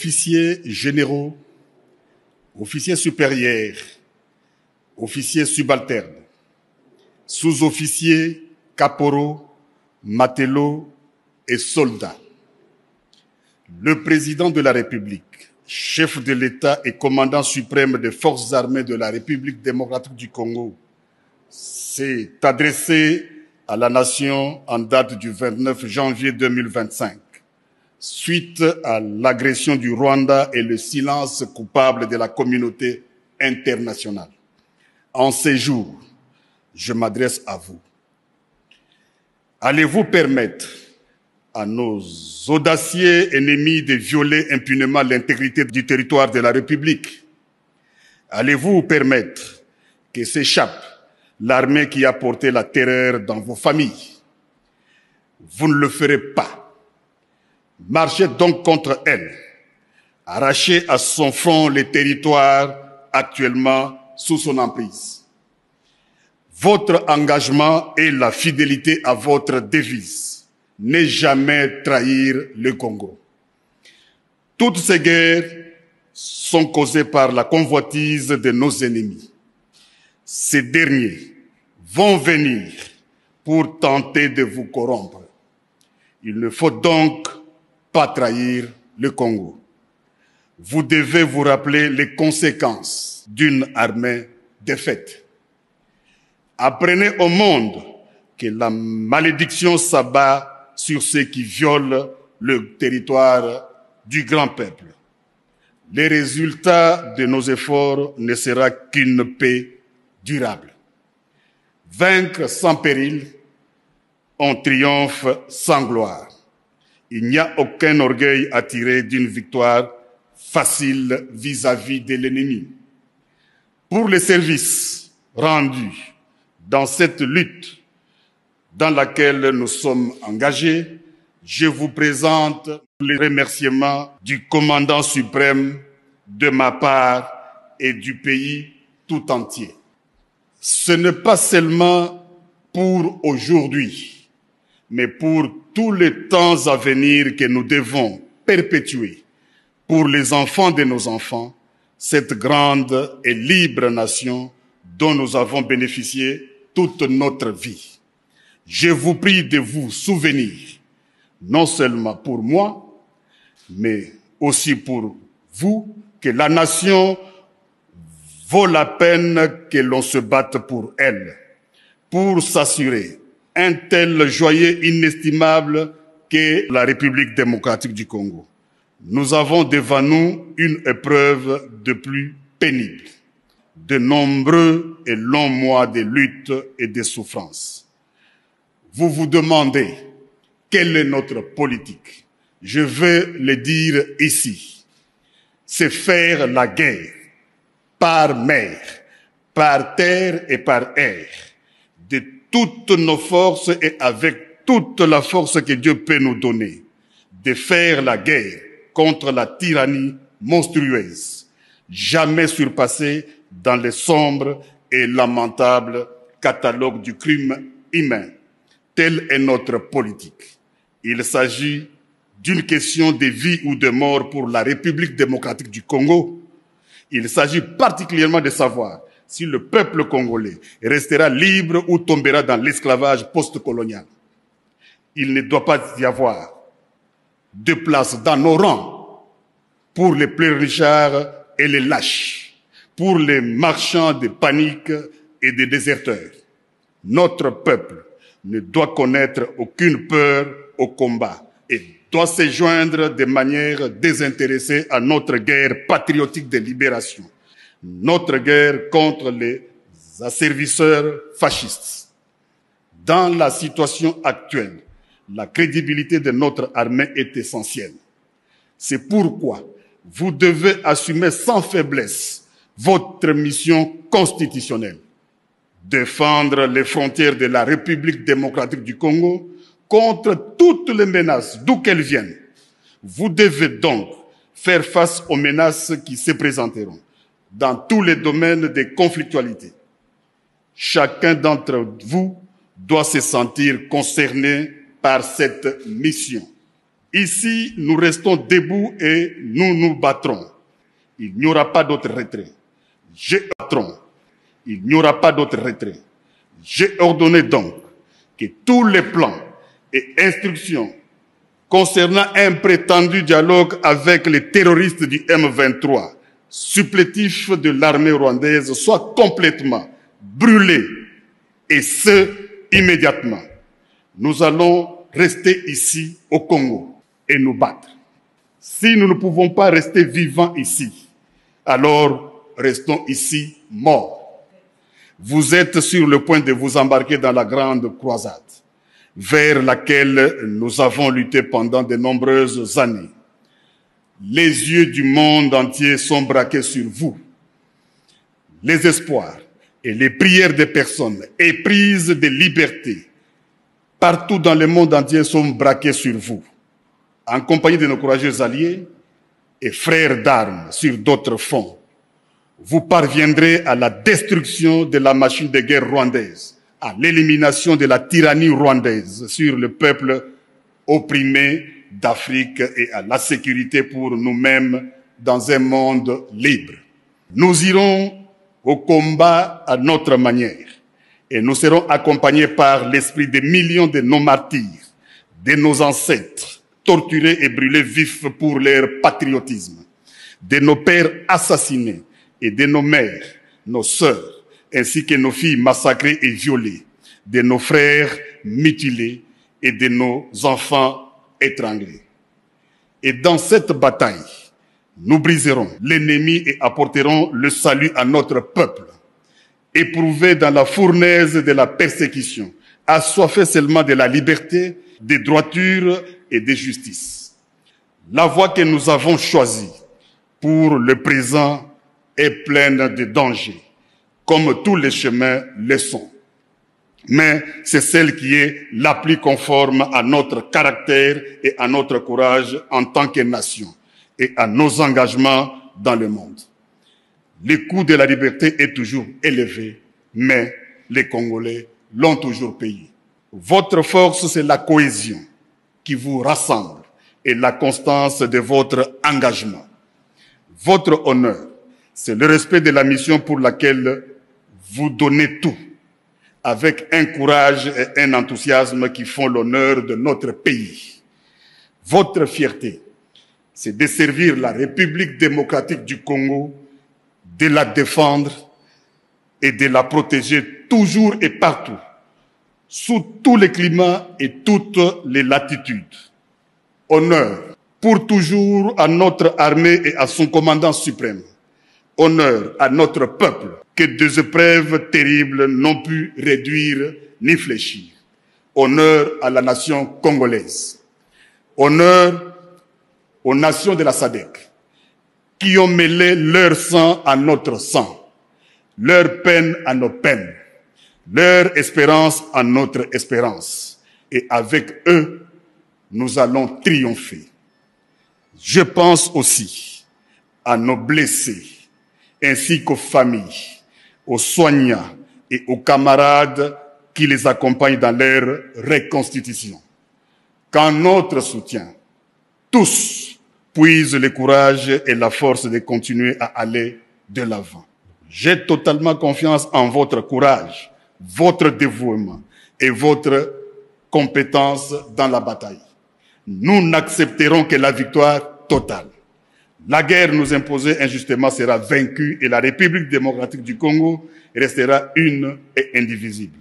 Officiers généraux, officiers supérieurs, officiers subalternes, sous-officiers, caporaux, matelots et soldats. Le président de la République, chef de l'État et commandant suprême des forces armées de la République démocratique du Congo, s'est adressé à la nation en date du 29 janvier 2025, suite à l'agression du Rwanda et le silence coupable de la communauté internationale. En ces jours, je m'adresse à vous. Allez-vous permettre à nos audacieux ennemis de violer impunément l'intégrité du territoire de la République? Allez-vous permettre que s'échappe l'armée qui a porté la terreur dans vos familles? Vous ne le ferez pas. Marchez donc contre elle. Arrachez à son front les territoires actuellement sous son emprise. Votre engagement et la fidélité à votre devise. Ne jamais trahir le Congo. Toutes ces guerres sont causées par la convoitise de nos ennemis. Ces derniers vont venir pour tenter de vous corrompre. Il ne faut donc pas trahir le Congo. Vous devez vous rappeler les conséquences d'une armée défaite. Apprenez au monde que la malédiction s'abat sur ceux qui violent le territoire du grand peuple. Les résultats de nos efforts ne sera qu'une paix durable. Vaincre sans péril, on triomphe sans gloire. Il n'y a aucun orgueil à tirer d'une victoire facile vis-à-vis de l'ennemi. Pour les services rendus dans cette lutte dans laquelle nous sommes engagés, je vous présente les remerciements du commandant suprême de ma part et du pays tout entier. Ce n'est pas seulement pour aujourd'hui, mais pour tous les temps à venir que nous devons perpétuer pour les enfants de nos enfants, cette grande et libre nation dont nous avons bénéficié toute notre vie. Je vous prie de vous souvenir, non seulement pour moi, mais aussi pour vous, que la nation vaut la peine que l'on se batte pour elle, pour s'assurer un tel joyau inestimable qu'est la République démocratique du Congo. Nous avons devant nous une épreuve de plus pénible, de nombreux et longs mois de lutte et de souffrance. Vous vous demandez quelle est notre politique. Je veux le dire ici. C'est faire la guerre par mer, par terre et par air, de toutes nos forces et avec toute la force que Dieu peut nous donner, de faire la guerre contre la tyrannie monstrueuse, jamais surpassée dans le sombre et lamentable catalogue du crime humain. Telle est notre politique. Il s'agit d'une question de vie ou de mort pour la République démocratique du Congo. Il s'agit particulièrement de savoir si le peuple congolais restera libre ou tombera dans l'esclavage post-colonial. Il ne doit pas y avoir de place dans nos rangs pour les pleurnichards et les lâches, pour les marchands de panique et des déserteurs. Notre peuple ne doit connaître aucune peur au combat et doit se joindre de manière désintéressée à notre guerre patriotique de libération, notre guerre contre les asservisseurs fascistes. Dans la situation actuelle, la crédibilité de notre armée est essentielle. C'est pourquoi vous devez assumer sans faiblesse votre mission constitutionnelle. Défendre les frontières de la République démocratique du Congo contre toutes les menaces, d'où qu'elles viennent. Vous devez donc faire face aux menaces qui se présenteront dans tous les domaines de conflictualité. Chacun d'entre vous doit se sentir concerné par cette mission. Ici, nous restons debout et nous nous battrons. Il n'y aura pas d'autre retrait. Il n'y aura pas d'autre retrait. J'ai ordonné donc que tous les plans et instructions concernant un prétendu dialogue avec les terroristes du M23, supplétifs de l'armée rwandaise, soient complètement brûlés, et ce, immédiatement. Nous allons rester ici au Congo et nous battre. Si nous ne pouvons pas rester vivants ici, alors restons ici morts. Vous êtes sur le point de vous embarquer dans la grande croisade, vers laquelle nous avons lutté pendant de nombreuses années. Les yeux du monde entier sont braqués sur vous. Les espoirs et les prières des personnes éprises de liberté partout dans le monde entier sont braqués sur vous. En compagnie de nos courageux alliés et frères d'armes sur d'autres fronts, vous parviendrez à la destruction de la machine de guerre rwandaise, à l'élimination de la tyrannie rwandaise sur le peuple opprimé d'Afrique et à la sécurité pour nous-mêmes dans un monde libre. Nous irons au combat à notre manière et nous serons accompagnés par l'esprit des millions de nos martyrs, de nos ancêtres, torturés et brûlés vifs pour leur patriotisme, de nos pères assassinés et de nos mères, nos sœurs, ainsi que nos filles massacrées et violées, de nos frères mutilés et de nos enfants étranglés. Et dans cette bataille, nous briserons l'ennemi et apporterons le salut à notre peuple, éprouvé dans la fournaise de la persécution, assoiffé seulement de la liberté, des droitures et de justice. La voie que nous avons choisie pour le présent est pleine de dangers, comme tous les chemins le sont. Mais c'est celle qui est la plus conforme à notre caractère et à notre courage en tant que nation et à nos engagements dans le monde. Le coût de la liberté est toujours élevé, mais les Congolais l'ont toujours payé. Votre force, c'est la cohésion qui vous rassemble et la constance de votre engagement. Votre honneur, c'est le respect de la mission pour laquelle vous donnez tout, avec un courage et un enthousiasme qui font l'honneur de notre pays. Votre fierté, c'est de servir la République démocratique du Congo, de la défendre et de la protéger toujours et partout, sous tous les climats et toutes les latitudes. Honneur pour toujours à notre armée et à son commandant suprême. Honneur à notre peuple, que des épreuves terribles n'ont pu réduire ni fléchir. Honneur à la nation congolaise. Honneur aux nations de la SADC, qui ont mêlé leur sang à notre sang, leur peine à nos peines, leur espérance à notre espérance. Et avec eux, nous allons triompher. Je pense aussi à nos blessés, ainsi qu'aux familles, aux soignants et aux camarades qui les accompagnent dans leur reconstitution. Qu'en notre soutien, tous puisent le courage et la force de continuer à aller de l'avant. J'ai totalement confiance en votre courage, votre dévouement et votre compétence dans la bataille. Nous n'accepterons que la victoire totale. La guerre nous imposée injustement sera vaincue et la République démocratique du Congo restera une et indivisible.